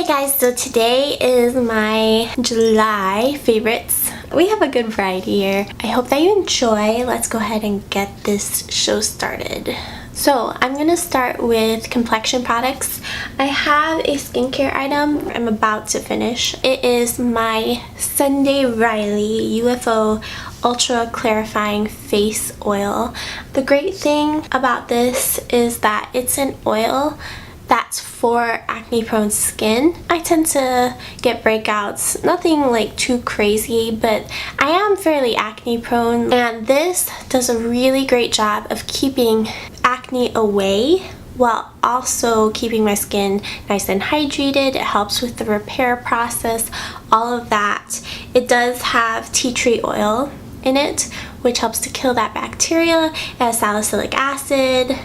Hey guys, so today is my July favorites. We have a good variety here. I hope that you enjoy. Let's go ahead and get this show started. So I'm gonna start with complexion products. I have a skincare item I'm about to finish. It is my Sunday Riley UFO Ultra Clarifying Face Oil. The great thing about this is that it's an oil that's for acne prone skin. I tend to get breakouts, nothing like too crazy, but I am fairly acne prone, and this does a really great job of keeping acne away while also keeping my skin nice and hydrated. It helps with the repair process, all of that. It does have tea tree oil in it, which helps to kill that bacteria. It has salicylic acid.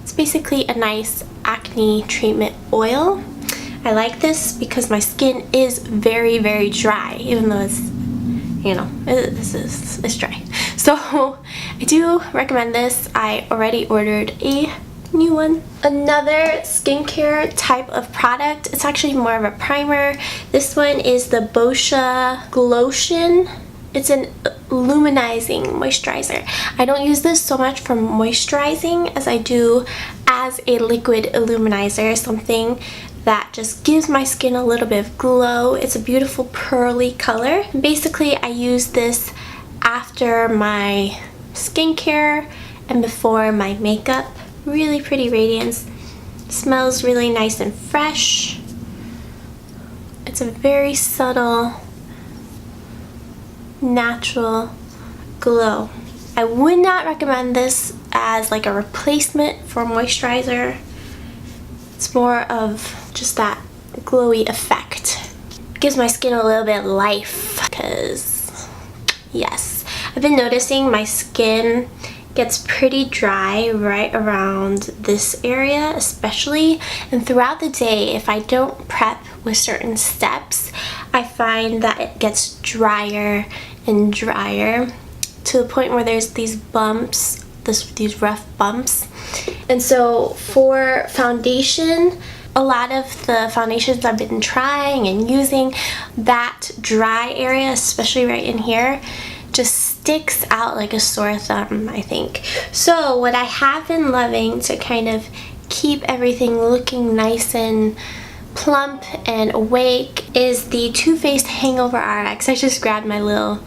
It's basically a nice acne treatment oil. I like this because my skin is very, very dry, even though it's, you know, it's dry. So I do recommend this. I already ordered a new one. Another skincare type of product, it's actually more of a primer. This one is the Boscia Glotion. It's an luminizing moisturizer. I don't use this so much for moisturizing as I do as a liquid illuminizer, something that just gives my skin a little bit of glow. It's a beautiful pearly color. Basically, I use this after my skincare and before my makeup. Really pretty radiance. Smells really nice and fresh. It's a very subtle, natural glow. I would not recommend this as like a replacement for moisturizer. It's more of just that glowy effect. It gives my skin a little bit of life because, yes, I've been noticing my skin gets pretty dry right around this area especially, and throughout the day if I don't prep with certain steps, I find that it gets drier and drier to the point where there's these bumps, these rough bumps. And so for foundation, a lot of the foundations I've been trying and using, that dry area, especially right in here, just sticks out like a sore thumb, I think. So what I have been loving to kind of keep everything looking nice and plump and awake is the Too Faced Hangover RX. I just grabbed my little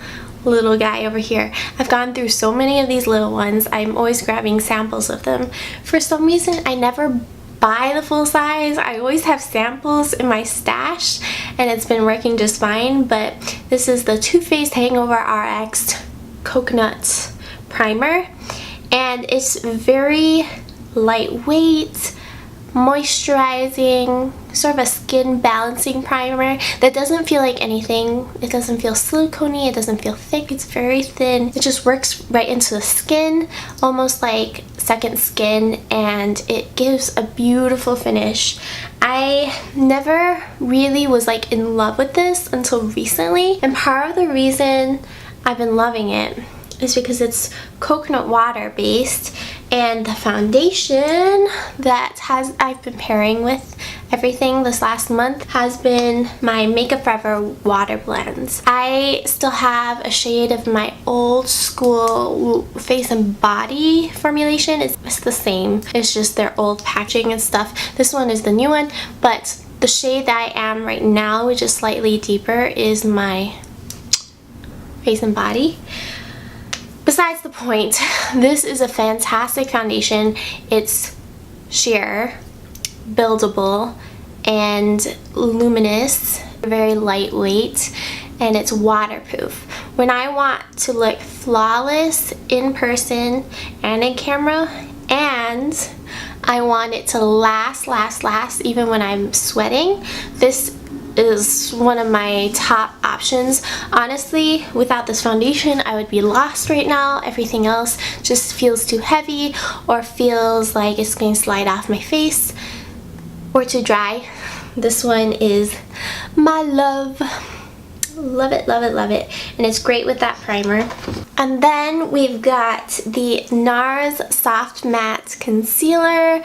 guy over here. I've gone through so many of these little ones. I'm always grabbing samples of them. For some reason, I never buy the full size. I always have samples in my stash and it's been working just fine, but this is the Too Faced Hangover RX Coconut Primer, and it's very lightweight, moisturizing, sort of a skin balancing primer that doesn't feel like anything. It doesn't feel silicone-y, it doesn't feel thick, it's very thin. It just works right into the skin, almost like second skin, and it gives a beautiful finish. I never really was like in love with this until recently, and part of the reason I've been loving it is because it's coconut water based, and the foundation that I've been pairing with everything this last month has been my Makeup Forever water blends. I still have a shade of my old school face and body formulation. It's the same, it's just their old packaging and stuff. This one is the new one, but the shade that I am right now, which is slightly deeper, is my face and body. Besides the point, this is a fantastic foundation. It's sheer, buildable, and luminous, very lightweight, and it's waterproof. When I want to look flawless in person and in camera, and I want it to last even when I'm sweating, this is one of my top options. Honestly, without this foundation, I would be lost right now. Everything else just feels too heavy or feels like it's going to slide off my face or too dry. This one is my love. Love it, love it, love it. And it's great with that primer. And then we've got the NARS Soft Matte Concealer.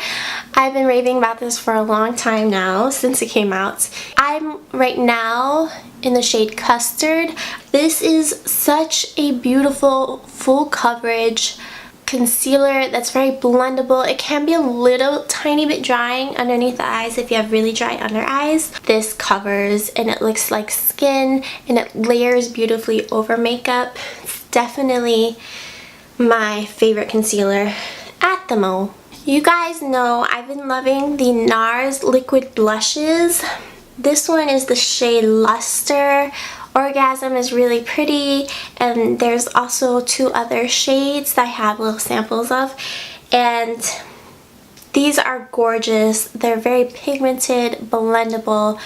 I've been raving about this for a long time now, since it came out. I'm right now in the shade Custard. This is such a beautiful full coverage concealer that's very blendable. It can be a little tiny bit drying underneath the eyes if you have really dry under eyes. This covers and it looks like skin and it layers beautifully over makeup. It's definitely my favorite concealer at the moment. You guys know I've been loving the NARS liquid blushes. This one is the shade Luster. Orgasm is really pretty, and there's also 2 other shades that I have little samples of, and these are gorgeous. They're very pigmented, blendable,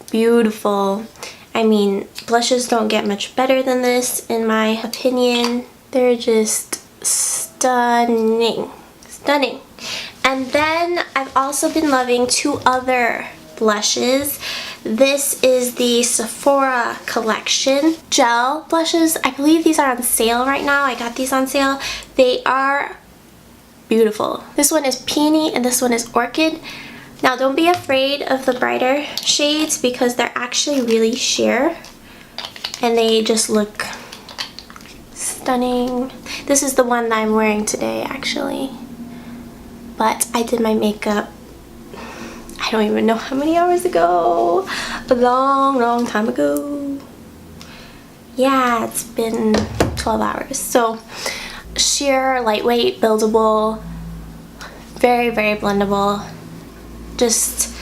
beautiful. I mean, blushes don't get much better than this in my opinion. They're just stunning. Stunning. And then I've also been loving 2 other blushes. This is the Sephora Collection gel blushes. I believe these are on sale right now. I got these on sale. They are beautiful. This one is Peony and this one is Orchid. Now don't be afraid of the brighter shades because they're actually really sheer and they just look stunning. This is the one that I'm wearing today actually, but I did my makeup I don't even know how many hours ago. A long time ago. Yeah, it's been 12 hours. So sheer, lightweight, buildable, very blendable. Just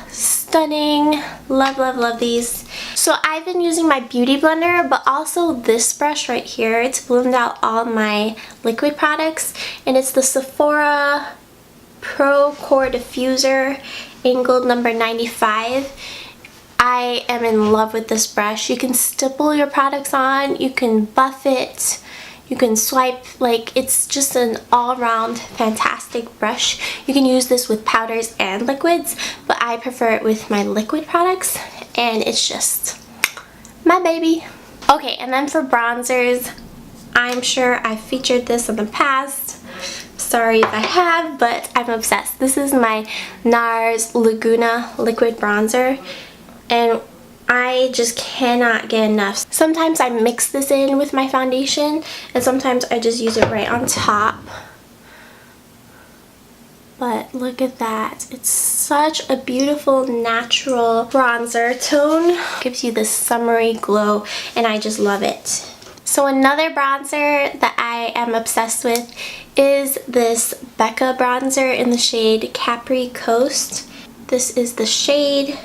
stunning. Love, love, love these. So I've been using my beauty blender, but also this brush right here to blend out all my liquid products, and it's the Sephora Pro Core Diffuser angled number 95. I am in love with this brush. You can stipple your products on, you can buff it, you can swipe, like it's just an all-around fantastic brush. You can use this with powders and liquids, but I prefer it with my liquid products and it's just my baby. Okay, and then for bronzers, I'm sure I've featured this in the past. Sorry if I have, but I'm obsessed. This is my NARS Laguna liquid bronzer and I just cannot get enough. Sometimes I mix this in with my foundation and sometimes I just use it right on top. But look at that. It's such a beautiful natural bronzer tone. Gives you this summery glow and I just love it. So another bronzer that I am obsessed with is this Becca bronzer in the shade Capri Coast. This is the shade.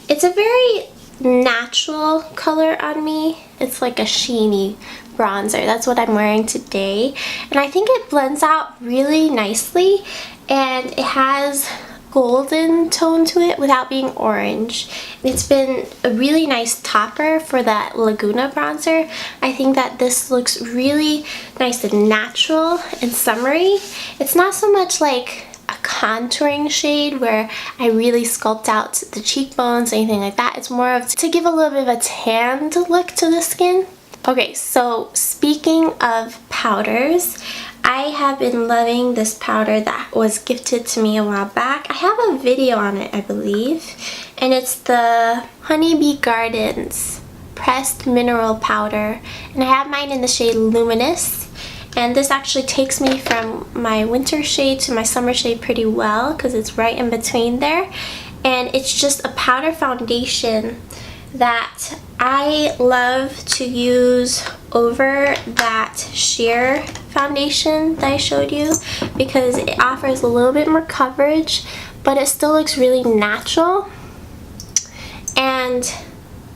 It's a very natural color on me. It's like a sheeny bronzer. That's what I'm wearing today. And I think it blends out really nicely and it has golden tone to it without being orange. It's been a really nice topper for that Laguna bronzer. I think that this looks really nice and natural and summery. It's not so much like a contouring shade where I really sculpt out the cheekbones or anything like that. It's more of to give a little bit of a tanned look to the skin. Okay, so speaking of powders, I have been loving this powder that was gifted to me a while back. I have a video on it, I believe, and it's the Honeybee Gardens Pressed Mineral Powder, and I have mine in the shade Luminous, and this actually takes me from my winter shade to my summer shade pretty well because it's right in between there, and it's just a powder foundation that I love to use over that sheer foundation that I showed you because it offers a little bit more coverage but it still looks really natural and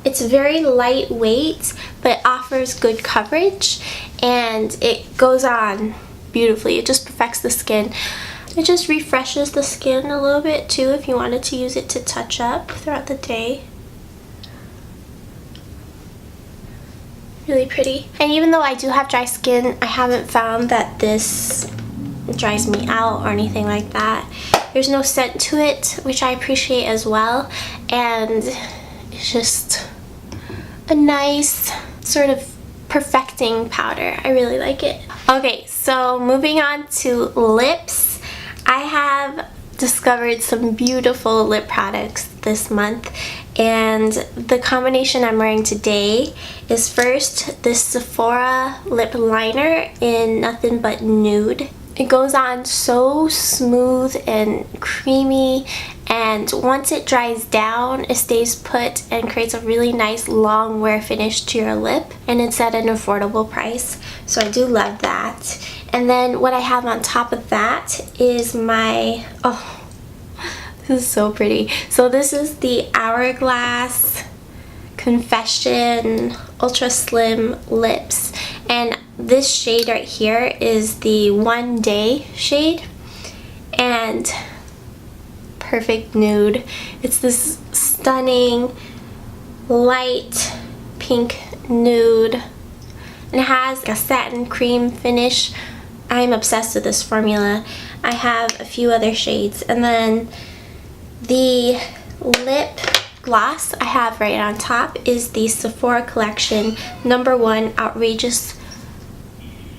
it's very lightweight but it offers good coverage and it goes on beautifully. It just perfects the skin. It just refreshes the skin a little bit too if you wanted to use it to touch up throughout the day. Really pretty. And even though I do have dry skin, I haven't found that this dries me out or anything like that. There's no scent to it, which I appreciate as well, and it's just a nice sort of perfecting powder. I really like it. Okay, so moving on to lips. I have discovered some beautiful lip products this month, and the combination I'm wearing today is first this Sephora lip liner in Nothing But Nude. It goes on so smooth and creamy, and once it dries down, it stays put and creates a really nice long wear finish to your lip, and it's at an affordable price, so I do love that. And then what I have on top of that is my, oh, this is so pretty. So this is the Hourglass Confession Ultra Slim Lips, and this shade right here is the One Day shade, and perfect nude. It's this stunning light pink nude, and it has a satin cream finish. I'm obsessed with this formula. I have a few other shades, and then the lip gloss I have right on top is the Sephora Collection #1 Outrageous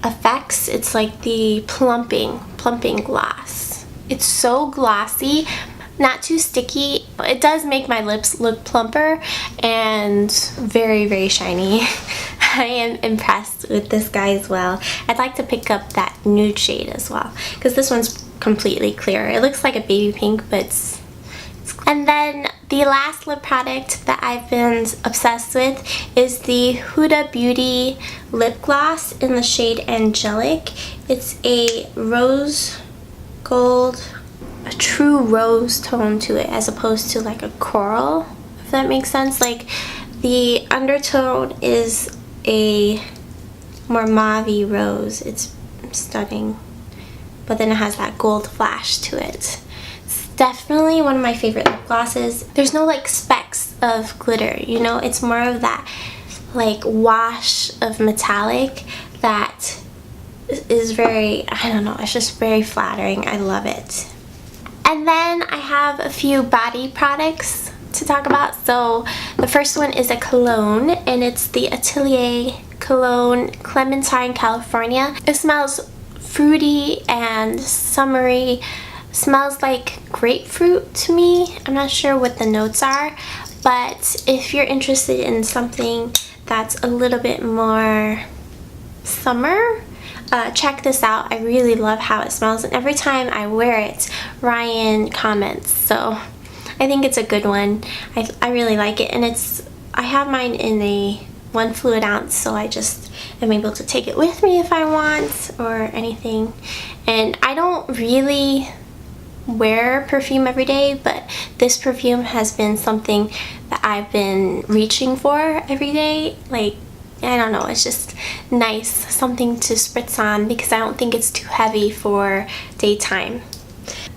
Effects. It's like the plumping gloss. It's so glossy, not too sticky. It does make my lips look plumper and very, very shiny. I am impressed with this guy as well. I'd like to pick up that nude shade as well, because this one's completely clear. It looks like a baby pink, but it's. And then the last lip product that I've been obsessed with is the Huda Beauty lip gloss in the shade Angelic. It's a rose gold, a true rose tone to it, as opposed to like a coral, if that makes sense. Like the undertone is a more mauve-y rose. It's stunning, but then it has that gold flash to it. Definitely one of my favorite lip glosses. There's no like specks of glitter, you know, it's more of that like wash of metallic that is very, I don't know, it's just very flattering. I love it. And then I have a few body products to talk about. So the first one is a cologne, and it's the Atelier Cologne Clementine California. It smells fruity and summery. Smells like grapefruit to me. I'm not sure what the notes are, but if you're interested in something that's a little bit more summer, check this out. I really love how it smells, and every time I wear it, Ryan comments, so I think it's a good one. I really like it, and I have mine in a 1 fluid ounce, so I just am able to take it with me if I want or anything. And I don't really wear perfume every day, but this perfume has been something that I've been reaching for every day. Like, I don't know, it's just nice, something to spritz on, because I don't think it's too heavy for daytime.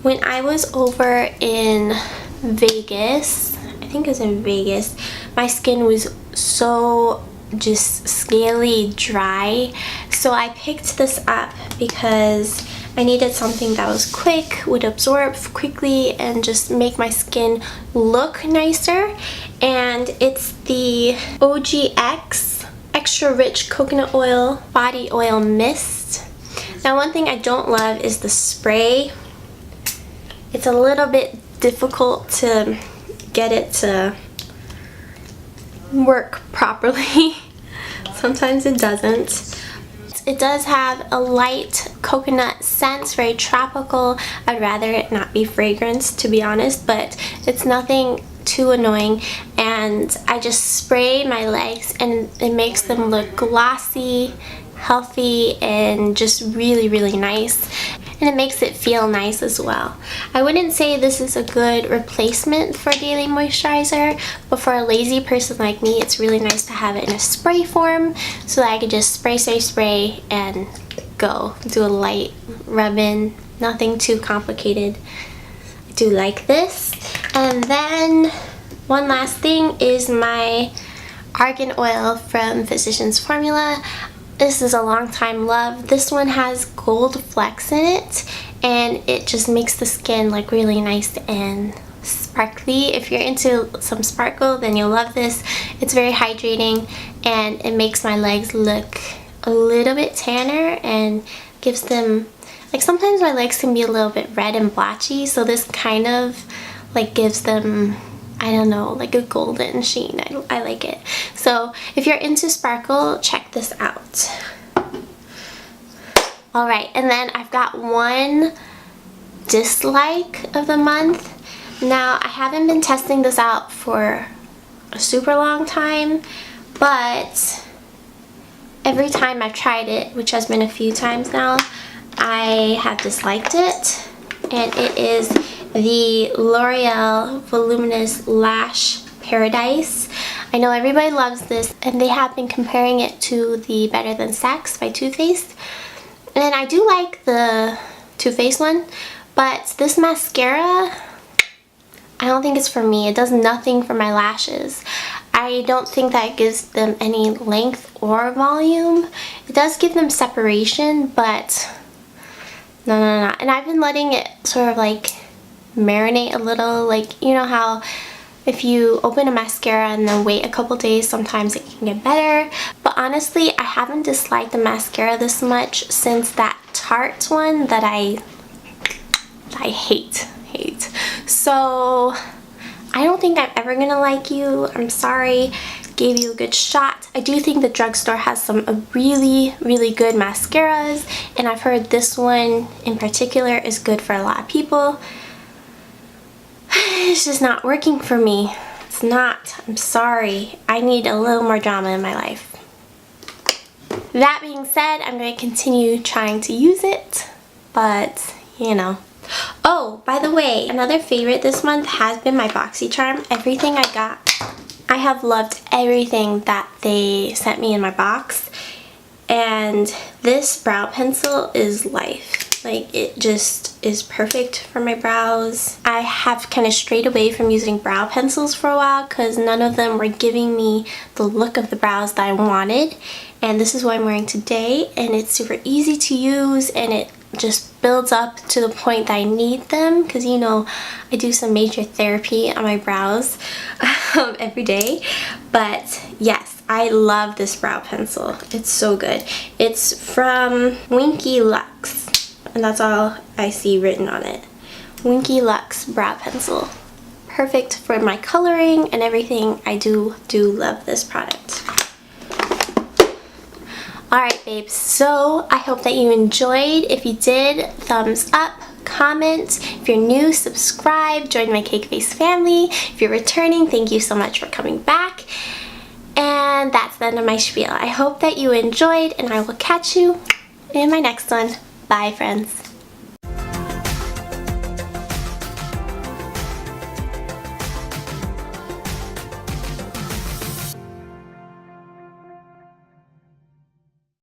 When I was over in Vegas, I think it was in Vegas, my skin was so just scaly dry, so I picked this up because I needed something that was quick, would absorb quickly, and just make my skin look nicer. And it's the OGX Extra Rich Coconut Oil Body Oil Mist. Now, one thing I don't love is the spray. It's a little bit difficult to get it to work properly. Sometimes it doesn't. It does have a light coconut scent, very tropical. I'd rather it not be fragrance, to be honest, but it's nothing too annoying. And I just spray my legs, and it makes them look glossy, healthy, and just really, really nice. And it makes it feel nice as well. I wouldn't say this is a good replacement for daily moisturizer, but for a lazy person like me, it's really nice to have it in a spray form, so that I could just spray and go. Do a light rub-in, nothing too complicated. I do like this. And then one last thing is my argan oil from Physicians Formula. This is a long time love. This one has gold flecks in it, and it just makes the skin look really nice and sparkly. If you're into some sparkle, then you'll love this. It's very hydrating and it makes my legs look a little bit tanner and gives them, like, sometimes my legs can be a little bit red and blotchy, so this kind of like gives them, I don't know, like a golden sheen. I like it. So if you're into sparkle, check this out. Alright, and then I've got one dislike of the month. Now, I haven't been testing this out for a super long time, but every time I've tried it, which has been a few times now, I have disliked it, and it is the L'Oreal Voluminous Lash Paradise. I know everybody loves this, and they have been comparing it to the Better Than Sex by Too Faced, and I do like the Too Faced one, but this mascara, I don't think it's for me. It does nothing for my lashes. I don't think that it gives them any length or volume. It does give them separation, but no. And I've been letting it sort of like marinate a little. Like, you know how if you open a mascara and then wait a couple days, sometimes it can get better. But honestly, I haven't disliked the mascara this much since that Tarte one that I hate. So I don't think I'm ever gonna like you. I'm sorry. Gave you a good shot. I do think the drugstore has some really good mascaras, and I've heard this one in particular is good for a lot of people. It's just not working for me. It's not. I'm sorry. I need a little more drama in my life. That being said, I'm going to continue trying to use it, but you know. Oh, by the way, another favorite this month has been my BoxyCharm. Everything I got, I have loved everything that they sent me in my box. And this brow pencil is life. Like, it just is perfect for my brows. I have kind of strayed away from using brow pencils for a while because none of them were giving me the look of the brows that I wanted. And this is what I'm wearing today, and it's super easy to use, and it just builds up to the point that I need them, because you know I do some major therapy on my brows every day. But yes, I love this brow pencil. It's so good. It's from Winky Lux, and that's all I see written on it. Winky Lux brow pencil. Perfect for my coloring and everything. I do love this product. Alright babes, so I hope that you enjoyed. If you did, thumbs up, comment. If you're new, subscribe, join my Cake Face family. If you're returning, thank you so much for coming back. And that's the end of my spiel. I hope that you enjoyed, and I will catch you in my next one. Bye friends.